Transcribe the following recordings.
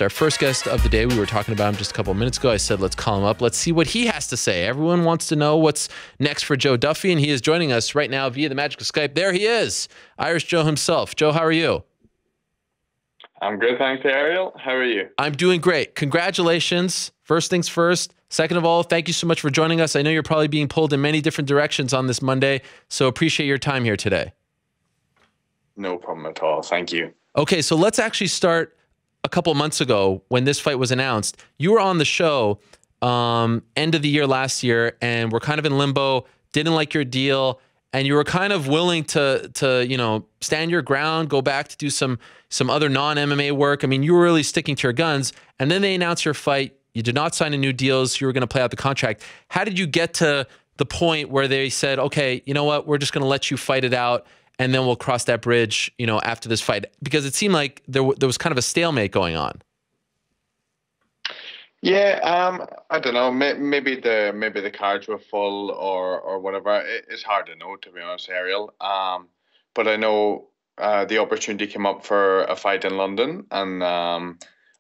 guest, our first guest of the day. We were talking about him just a couple of minutes ago. I said, let's call him up. Let's see what he has to say. Everyone wants to know what's next for Joe Duffy, and he is joining us right now via the magic of Skype. There he is, Irish Joe himself. Joe, how are you? I'm good, thanks, Ariel. How are you? I'm doing great. Congratulations. First things first. Second of all, thank you so much for joining us. I know you're probably being pulled in many different directions on this Monday, so appreciate your time here today. No problem at all. Thank you. Okay, so let's actually start a couple months ago when this fight was announced. You were on the show end of the year last year, and we're kind of in limbo, didn't like your deal, and you were kind of willing to you know, stand your ground, go back to do some other non-MMA work. I mean, you were really sticking to your guns, and then they announced your fight. You did not sign a new deal, so you were going to play out the contract. How did you get to the point where they said, okay, you know what, we're just going to let you fight it out, and then we'll cross that bridge, you know, after this fight? Because it seemed like there was kind of a stalemate going on. Yeah, I don't know. Maybe the cards were full or whatever. It's hard to know, to be honest, Ariel. But I know the opportunity came up for a fight in London, and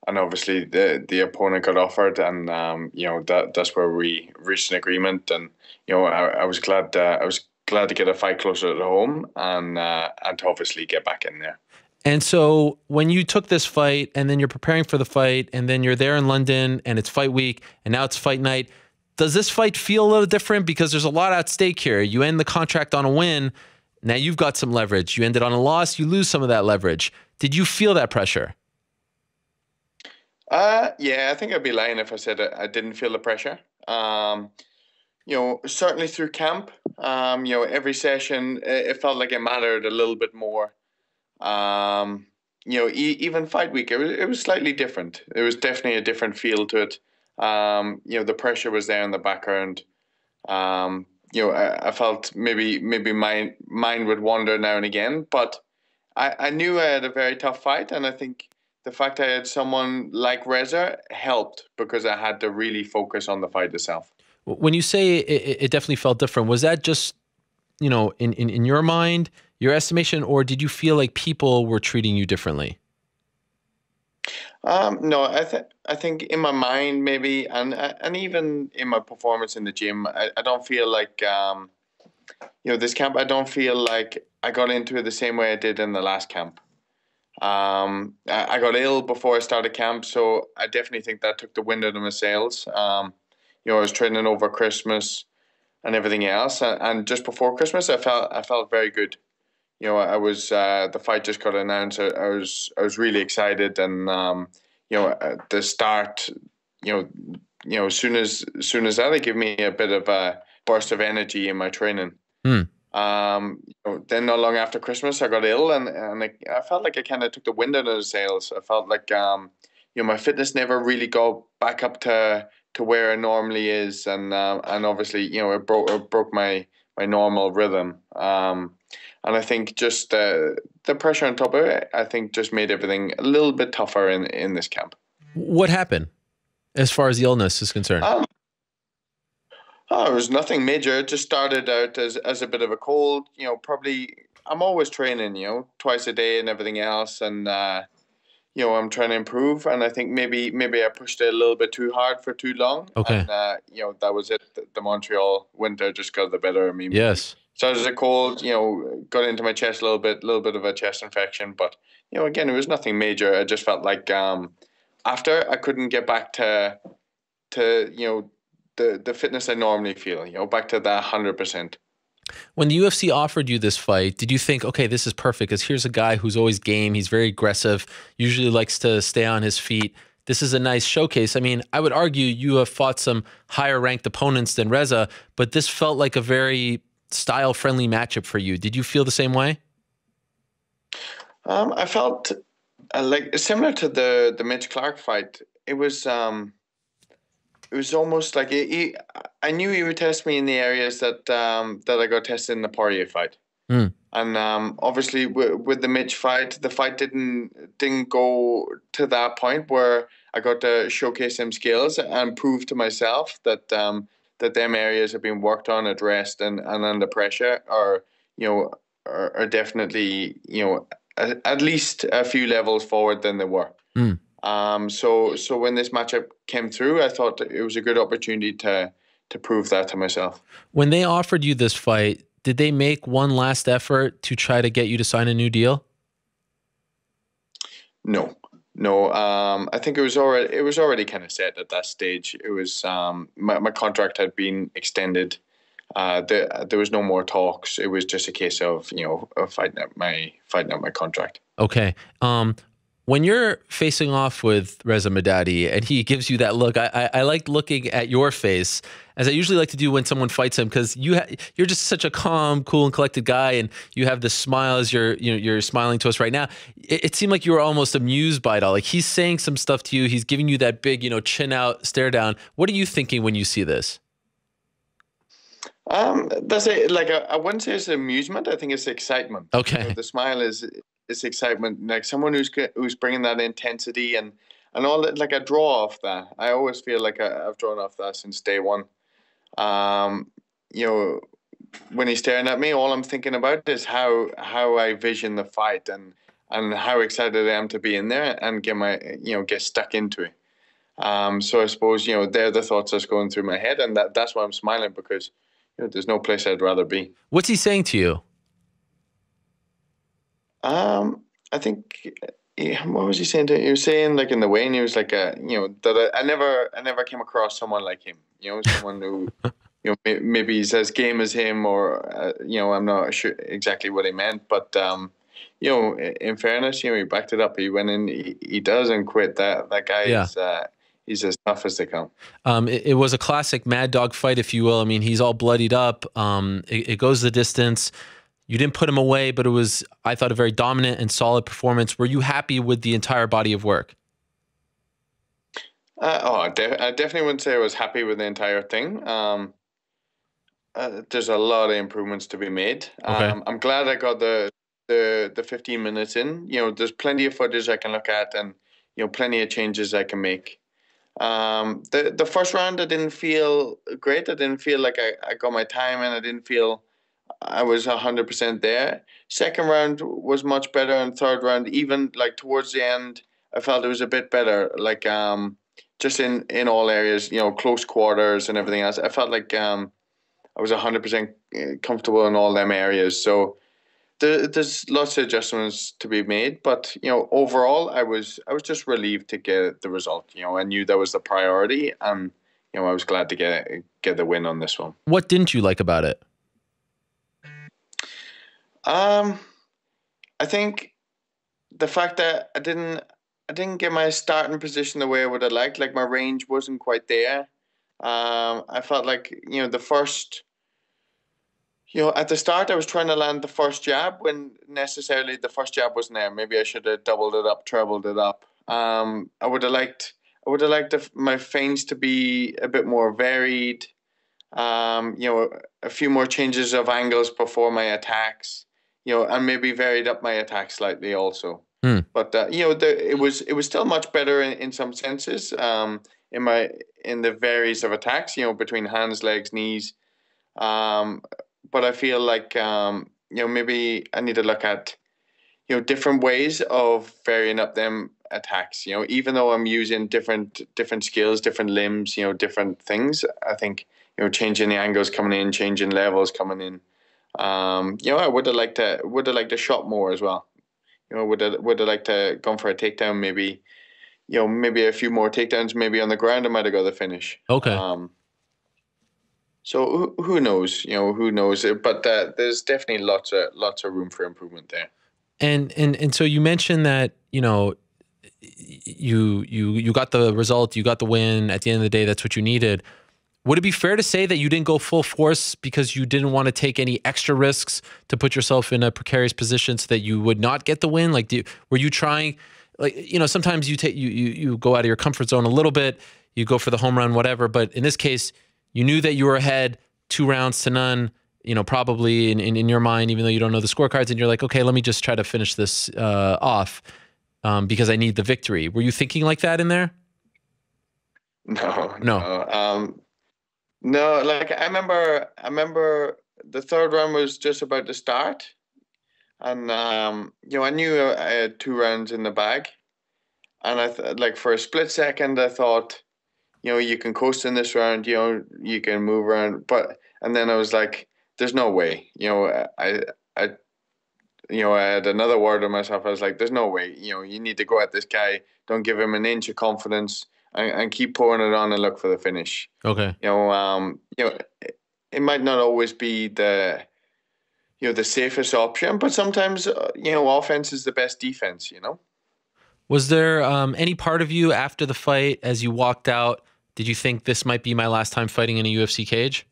obviously the opponent got offered, and you know, that's where we reached an agreement, and you know, I was glad to get a fight closer to home, and to obviously get back in there. And so when you took this fight, and then you're preparing for the fight, and then you're there in London, and it's fight week, and now it's fight night, does this fight feel a little different? Because there's a lot at stake here. You end the contract on a win. Now you've got some leverage. You ended on a loss. You lose some of that leverage. Did you feel that pressure? Yeah, I think I'd be lying if I said I didn't feel the pressure. You know, certainly through camp, you know, every session, it felt like it mattered a little bit more. You know, even fight week, it was slightly different. It was definitely a different feel to it. You know, the pressure was there in the background. You know, I felt maybe my mind would wander now and again, but I knew I had a very tough fight, and I think the fact I had someone like Reza helped, because I had to really focus on the fight itself. When you say it definitely felt different, was that just, you know, in your mind, your estimation, or did you feel like people were treating you differently? No, I think in my mind maybe, and even in my performance in the gym, I don't feel like you know, this camp, I don't feel like I got into it the same way I did in the last camp. I got ill before I started camp, so I definitely think that took the wind out of my sails. You know, I was training over Christmas and everything else, and just before Christmas, I felt very good. You know, I was the fight just got announced. I was really excited, and you know, at the start, you know, as soon as that, it gave me a bit of a burst of energy in my training. Hmm. You know, then not long after Christmas, I got ill, and I felt like I kind of took the wind out of the sails. I felt like you know, my fitness never really got back up to where it normally is, and obviously, you know, it broke my normal rhythm. And I think just the pressure on top of it, I think, just made everything a little bit tougher in this camp. What happened as far as the illness is concerned? Oh, it was nothing major. It just started out as a bit of a cold. You know, probably I'm always training, you know, twice a day and everything else, and you know, I'm trying to improve. And I think maybe I pushed it a little bit too hard for too long. Okay. And you know, that was it. The Montreal winter just got the better of me. Yes. So it was a cold, you know, got into my chest a little bit of a chest infection. But you know, again, it was nothing major. I just felt like after I couldn't get back to you know, the fitness I normally feel, you know, back to that 100%. When the UFC offered you this fight, did you think, okay, this is perfect because here's a guy who's always game, he's very aggressive, usually likes to stay on his feet. This is a nice showcase. I mean, I would argue you have fought some higher ranked opponents than Reza, but this felt like a very style-friendly matchup for you. Did you feel the same way? I felt like similar to the Mitch Clark fight. It was almost like I knew he would test me in the areas that I got tested in the Poirier fight. Mm. And obviously with the Mitch fight, the fight didn't go to that point where I got to showcase some skills and prove to myself that that them areas have been worked on, addressed, and under pressure are, you know, are definitely, you know, at least a few levels forward than they were. Mm. So when this matchup came through, I thought that it was a good opportunity to prove that to myself. When they offered you this fight, did they make one last effort to try to get you to sign a new deal? No, no. I think it was already kind of set at that stage. It was my contract had been extended. There was no more talks. It was just a case of of fighting out my contract. Okay. When you're facing off with Reza Madadi and he gives you that look, I like looking at your face, as I usually like to do when someone fights him, because you're just such a calm, cool, and collected guy, and you have this smile as you're smiling to us right now. It seemed like you were almost amused by it all. Like, he's saying some stuff to you, he's giving you that big, chin out, stare down. What are you thinking when you see this? That's it. Like I wouldn't say it's amusement. I think it's excitement. Okay. The smile is excitement. Like someone who's bringing that intensity and all that. Like I draw off that. I always feel like I've drawn off that since day one. Um, you know, when he's staring at me, all I'm thinking about is how I vision the fight and how excited I am to be in there and get stuck into it. So I suppose they're the thoughts that's going through my head, and that's why I'm smiling, because there's no place I'd rather be. What's he saying to you? I think, what was he saying? He was saying, like, in the way, and he was like, that I never came across someone like him. Someone who, maybe he's as game as him, or I'm not sure exactly what he meant, but in fairness, he backed it up. He went in, he doesn't quit. That guy Yeah. is. He's as tough as they come. It was a classic mad dog fight, if you will. I mean, he's all bloodied up. It goes the distance. You didn't put him away, but it was, I thought, a very dominant and solid performance. Were you happy with the entire body of work? I definitely wouldn't say I was happy with the entire thing. There's a lot of improvements to be made. Okay. I'm glad I got the 15 minutes in. There's plenty of footage I can look at, and plenty of changes I can make. The first round, I didn't feel great. I didn't feel like I got my time, and I didn't feel I was 100% there. Second round was much better, and third round, even like towards the end, I felt it was a bit better. Like just in all areas, close quarters and everything else. I felt like I was 100% comfortable in all them areas. So there's lots of adjustments to be made, but overall, I was just relieved to get the result. I knew that was the priority, and I was glad to get the win on this one. What didn't you like about it? I think the fact that I didn't get my starting position the way I would have liked. Like my range wasn't quite there. I felt like the first. At the start, I was trying to land the first jab when necessarily the first jab wasn't there. Maybe I should have doubled it up, trebled it up. I would have liked my feints to be a bit more varied. A few more changes of angles before my attacks. And maybe varied up my attack slightly also. But it was still much better in some senses. In the varies of attacks. Between hands, legs, knees. But I feel like maybe I need to look at different ways of varying up them attacks. Even though I'm using different skills, different limbs, different things. I think changing the angles coming in, changing levels coming in. I would have liked to shot more as well. Would have liked to gone for a takedown, maybe. Maybe a few more takedowns, maybe on the ground. I might have got the finish. Okay. So who knows? Who knows? But there's definitely lots of room for improvement there. And so you mentioned that you got the result, you got the win. At the end of the day, that's what you needed. Would it be fair to say that you didn't go full force because you didn't want to take any extra risks to put yourself in a precarious position so that you would not get the win? Like, were you trying? Like, sometimes you go out of your comfort zone a little bit. You go for the home run, whatever. But in this case, you knew that you were ahead 2-0, probably in your mind, even though you don't know the scorecards, and you're like, okay, let me just try to finish this off because I need the victory. Were you thinking like that in there? No. No. Like I remember the third round was just about to start, and I knew I had 2 rounds in the bag, And like for a split second, I thought, you can coast in this round, you can move around, and then I was like, there's no way, I I had another word on myself. I was like, there's no way, you need to go at this guy. Don't give him an inch of confidence, and keep pouring it on and look for the finish. Okay. It might not always be the safest option, but sometimes, offense is the best defense. Was there any part of you after the fight, as you walked out, did you think this might be my last time fighting in a UFC cage?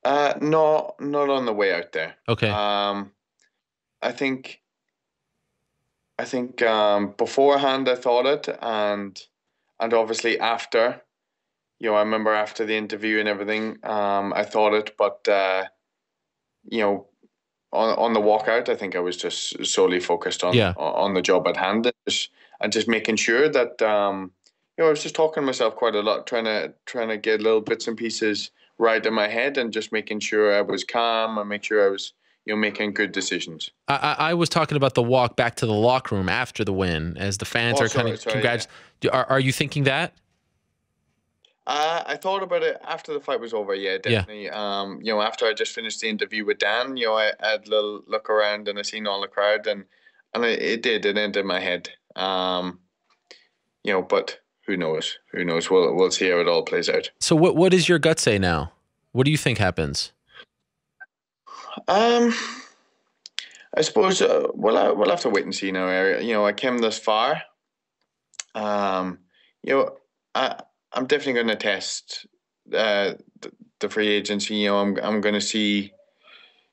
No, not on the way out there. Okay. I think beforehand I thought it, and obviously after, I remember after the interview and everything, I thought it, but on the walkout, I think I was just solely focused on Yeah. on the job at hand, and just making sure that I was just talking to myself quite a lot, trying to get little bits and pieces right in my head, and just making sure I was calm and make sure I was making good decisions. I was talking about the walk back to the locker room after the win, as the fans are kind of congrats. Yeah. Are you thinking that? I thought about it after the fight was over. Yeah, definitely. Yeah. After I just finished the interview with Dan, I had a little look around and I seen all the crowd, and it entered my head. But who knows? Who knows? We'll see how it all plays out. So what does your gut say now? What do you think happens? I suppose we'll have to wait and see now, Ariel. I came this far. I'm definitely going to test the free agency. I'm going to see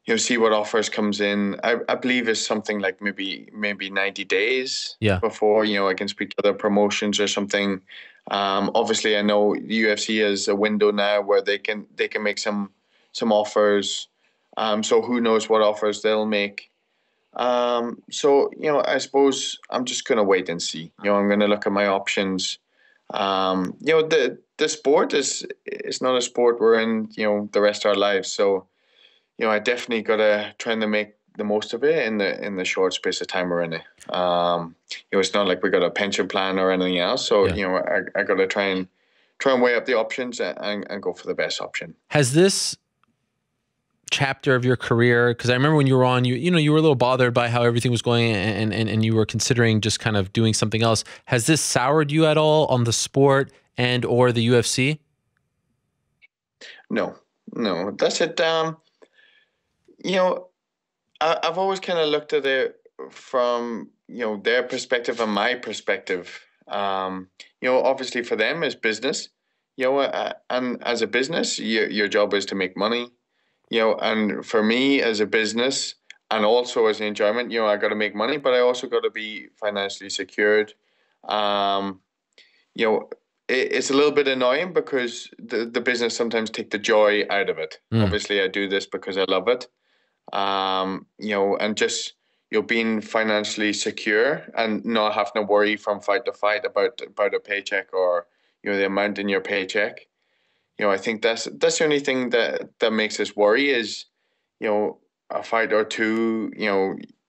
what offers comes in. I believe it's something like maybe 90 days. Yeah. Before I can speak to other promotions or something. Obviously, I know the UFC has a window now where they can make some offers. So who knows what offers they'll make. So I suppose I'm just going to wait and see. I'm going to look at my options. The sport is not a sport we're in, the rest of our lives. So, I definitely gotta try to make the most of it in the short space of time we're in it. It's not like we got a pension plan or anything else. So, Yeah. I gotta try and weigh up the options and go for the best option. Has this chapter of your career, because I remember when you were on, you were a little bothered by how everything was going, and you were considering just kind of doing something else. Has this soured you at all on the sport and or the UFC? No, that's it. I've always kind of looked at it from their perspective and my perspective. Obviously for them it's business. And as a business, your job is to make money. And for me as a business and also as an enjoyment, I got to make money, but I also got to be financially secured. It's a little bit annoying because the business sometimes take the joy out of it. Obviously, I do this because I love it. And just being financially secure and not having to worry from fight to fight about a paycheck or the amount in your paycheck. I think that's the only thing that makes us worry is, a fight or two,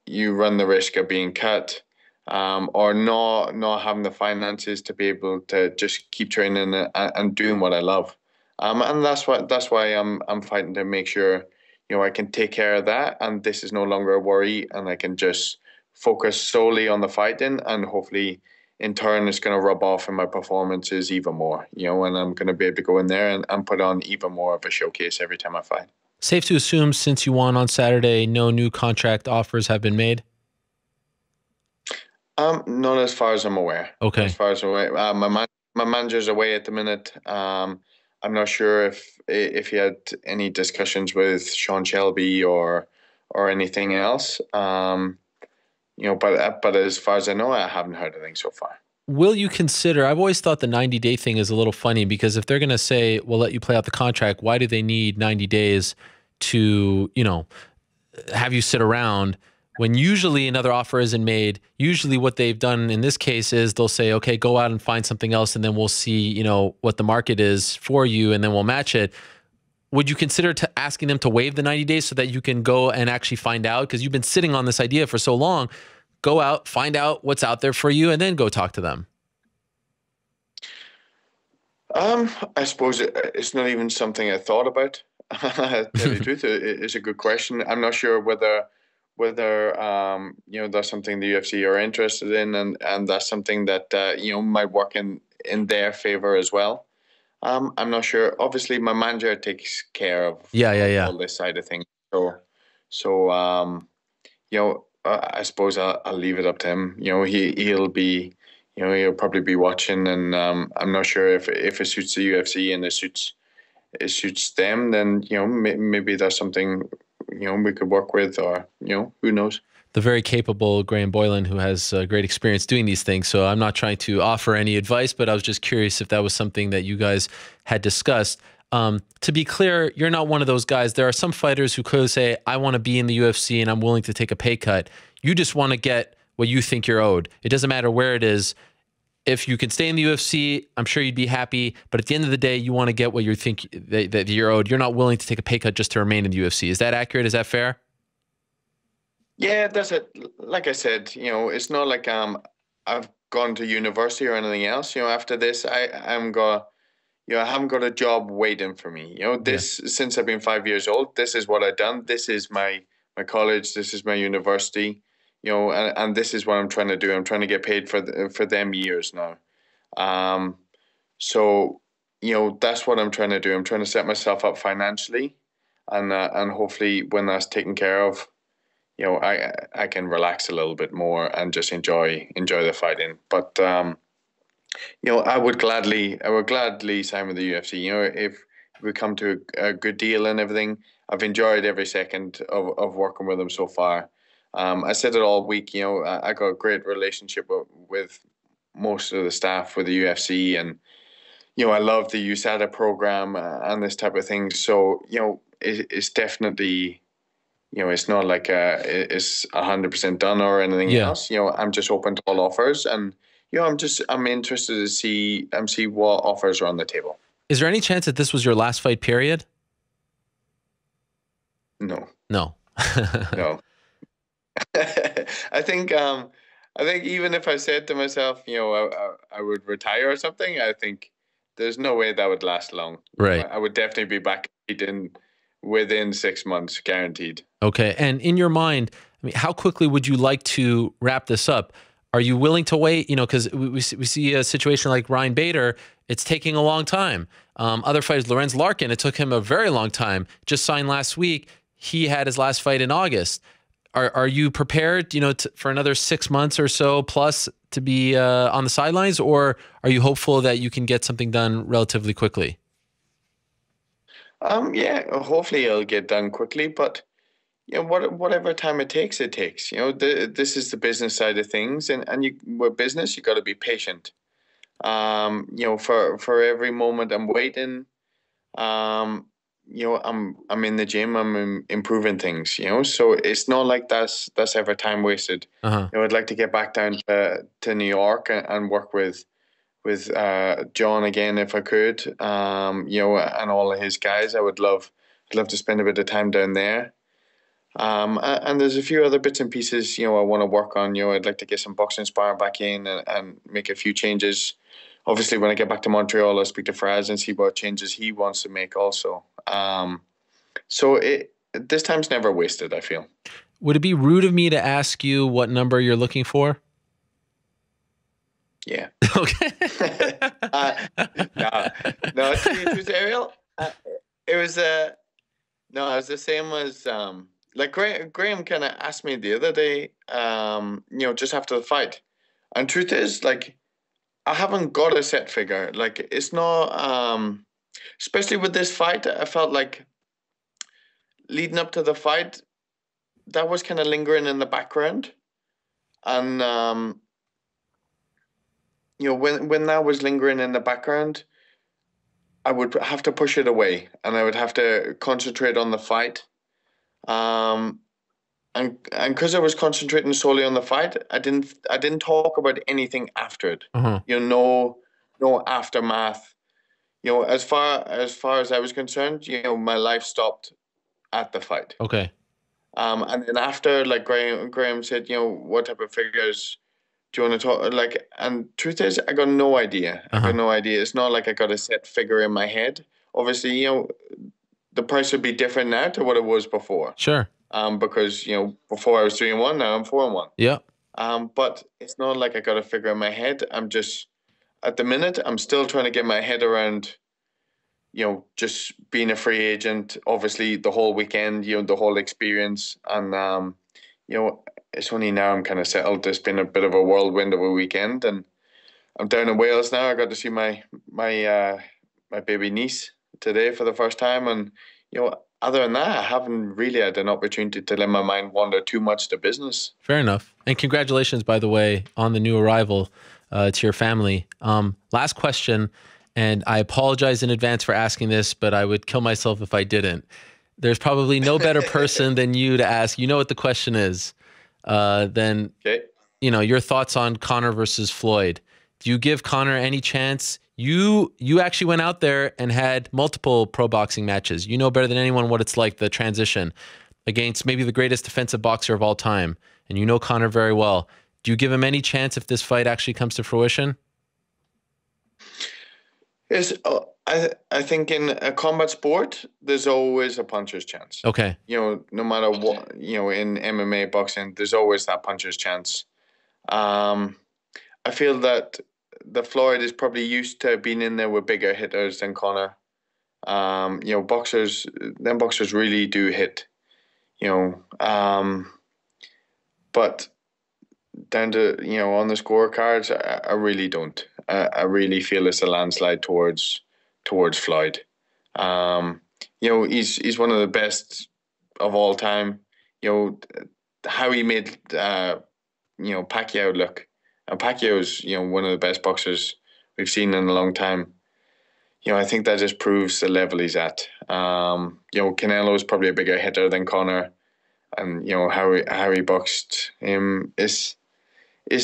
you run the risk of being cut, or not having the finances to be able to just keep training and doing what I love. And that's why I'm fighting to make sure, I can take care of that, and this is no longer a worry, and I can just focus solely on the fighting, and hopefully in turn, it's going to rub off in my performances even more, and I'm going to be able to go in there and put on even more of a showcase every time I fight. Safe to assume, since you won on Saturday, no new contract offers have been made? Not as far as I'm aware. Okay. As far as I'm aware, my manager's away at the minute. I'm not sure if he had any discussions with Sean Shelby or anything else. But as far as I know, I haven't heard anything so far. Will you consider, I've always thought the 90-day thing is a little funny, because if they're going to say, we'll let you play out the contract, why do they need 90 days to, have you sit around when usually another offer isn't made? Usually what they've done in this case is they'll say, okay, go out and find something else, and then we'll see, what the market is for you, and then we'll match it. Would you consider asking them to waive the 90 days so that you can go and actually find out? Because you've been sitting on this idea for so long. go out, find out what's out there for you, and then go talk to them? I suppose it's not even something I thought about. To tell you the truth, it's a good question. I'm not sure whether that's something the UFC are interested in, and that's something that might work in their favor as well. I'm not sure. Obviously, my manager takes care of all this side of things. So I suppose I'll leave it up to him. He'll be, he'll probably be watching, and I'm not sure if it suits the UFC and it suits them. Then maybe that's something we could work with, or who knows. The very capable Graham Boylan, who has great experience doing these things. So I'm not trying to offer any advice, but I was just curious if that was something that you guys had discussed. To be clear, you're not one of those guys. There are some fighters who could say, I want to be in the UFC and I'm willing to take a pay cut. You just want to get what you think you're owed. It doesn't matter where it is. If you can stay in the UFC, I'm sure you'd be happy. But at the end of the day, you want to get what you think that you're owed. You're not willing to take a pay cut just to remain in the UFC. Is that accurate? Is that fair? Yeah, that's it. Like I said, it's not like I've gone to university or anything else. After this, I'm going I haven't got a job waiting for me. Since I've been 5 years old, this is what I've done. This is my college. This is my university. And this is what I'm trying to do. I'm trying to get paid for them years now. So that's what I'm trying to do. I'm trying to set myself up financially, and hopefully when that's taken care of, I can relax a little bit more and just enjoy the fighting. But I would gladly sign with the UFC. If we come to a good deal and everything, I've enjoyed every second of working with them so far. I said it all week. I got a great relationship with most of the staff with the UFC, and I love the USADA program and this type of thing. So it's definitely. It's not like it's 100% done or anything else. I'm just open to all offers, and I'm interested to see what offers are on the table. Is there any chance that this was your last fight, period? No. No. No. I think even if I said to myself, I would retire or something, I think there's no way that would last long. Right. I would definitely be back within 6 months, guaranteed. Okay. And in your mind, I mean, how quickly would you like to wrap this up? Are you willing to wait? Because we see a situation like Ryan Bader, it's taking a long time. Other fighters, Lorenz Larkin, it took him a very long time. Just signed last week. He had his last fight in August. Are you prepared, for another 6 months or so plus to be on the sidelines, or are you hopeful that you can get something done relatively quickly? Yeah, hopefully it'll get done quickly, but whatever time it takes, it takes. This is the business side of things, and with business, you got to be patient. For every moment I'm waiting, I'm in the gym, I'm improving things. So it's not like that's ever time wasted. I'd like to get back down to New York and work with John again if I could, and all of his guys. I'd love to spend a bit of time down there. And there's a few other bits and pieces, I want to work on. I'd like to get some boxing sparring back in and make a few changes. Obviously, when I get back to Montreal, I'll speak to Faraz and see what changes he wants to make also. So this time's never wasted, I feel. Would it be rude of me to ask you what number you're looking for? Yeah. Okay. No, it was Ariel. It was no, it was the same as like Graham kind of asked me the other day, just after the fight, and truth is, like, I haven't got a set figure. Like, it's not especially with this fight, I felt like leading up to the fight, that was kind of lingering in the background, and when that was lingering in the background, I would have to push it away, and I would have to concentrate on the fight. And because I was concentrating solely on the fight, I didn't talk about anything after it. No aftermath. As far as I was concerned, my life stopped at the fight. Okay. And then after, like Graham said, you know, what type of figures do you want to talk? Like, and truth is, I got no idea. I got no idea. It's not like I got a set figure in my head. Obviously, you know, the price would be different now to what it was before. Sure. Because, you know, before I was 3-1, now I'm 4-1. Yeah. But it's not like I got a figure in my head. I'm just, at the minute, I'm still trying to get my head around, you know, just being a free agent, obviously the whole weekend, you know, the whole experience. And, you know, it's only now I'm kind of settled. It's been a bit of a whirlwind of a weekend, and I'm down in Wales now. I got to see my baby niece today for the first time. And, you know, other than that, I haven't really had an opportunity to let my mind wander too much to business. Fair enough. And congratulations, by the way, on the new arrival to your family. Last question, and I apologize in advance for asking this, but I would kill myself if I didn't. There's probably no better person than you to ask. You know what the question is. Then, you know, your thoughts on Conor versus Floyd. Do you give Conor any chance? You actually went out there and had multiple pro boxing matches. You know better than anyone what it's like, the transition against maybe the greatest defensive boxer of all time. And you know Conor very well. Do you give him any chance if this fight actually comes to fruition? I think in a combat sport, there's always a puncher's chance. Okay. You know, no matter what, you know, in MMA boxing, there's always that puncher's chance. I feel that the Floyd is probably used to being in there with bigger hitters than Conor. You know, boxers really do hit, you know. But down to, you know, on the scorecards, I really don't. I really feel it's a landslide towards Floyd. You know, he's one of the best of all time. You know, how he made you know, Pacquiao look. And Pacquiao's, you know, one of the best boxers we've seen in a long time. You know, I think that just proves the level he's at. You know, Canelo's probably a bigger hitter than Conor, and, you know, how he boxed him is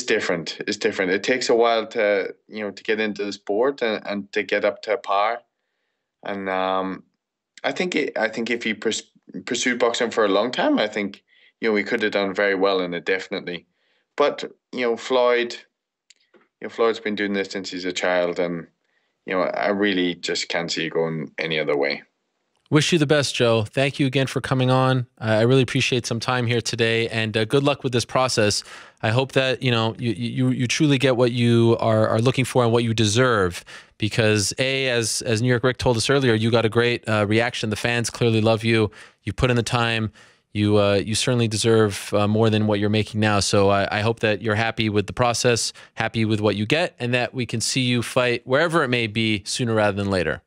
different. It's different. It takes a while to, you know, to get into the sport and to get up to par. And I think if he pursued boxing for a long time, I think, you know, he could have done very well in it, definitely. But, you know, Floyd's been doing this since he's a child, and, you know, I really just can't see it going any other way. Wish you the best, Joe. Thank you again for coming on. I really appreciate some time here today, and good luck with this process. I hope that, you know, you truly get what you are looking for and what you deserve, because as New York Rick told us earlier, you got a great reaction. The fans clearly love you. You put in the time. You certainly deserve more than what you're making now. So I hope that you're happy with the process, happy with what you get, and that we can see you fight wherever it may be sooner rather than later.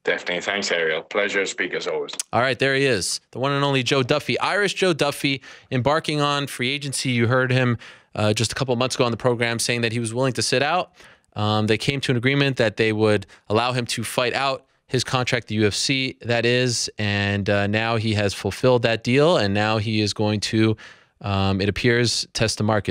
Definitely. Thanks, Ariel. Pleasure to speak as always. All right, there he is, the one and only Joe Duffy, Irish Joe Duffy, embarking on free agency. You heard him just a couple of months ago on the program saying that he was willing to sit out. They came to an agreement that they would allow him to fight out his contract, the UFC, that is, and now he has fulfilled that deal, and now he is going to, it appears, test the market.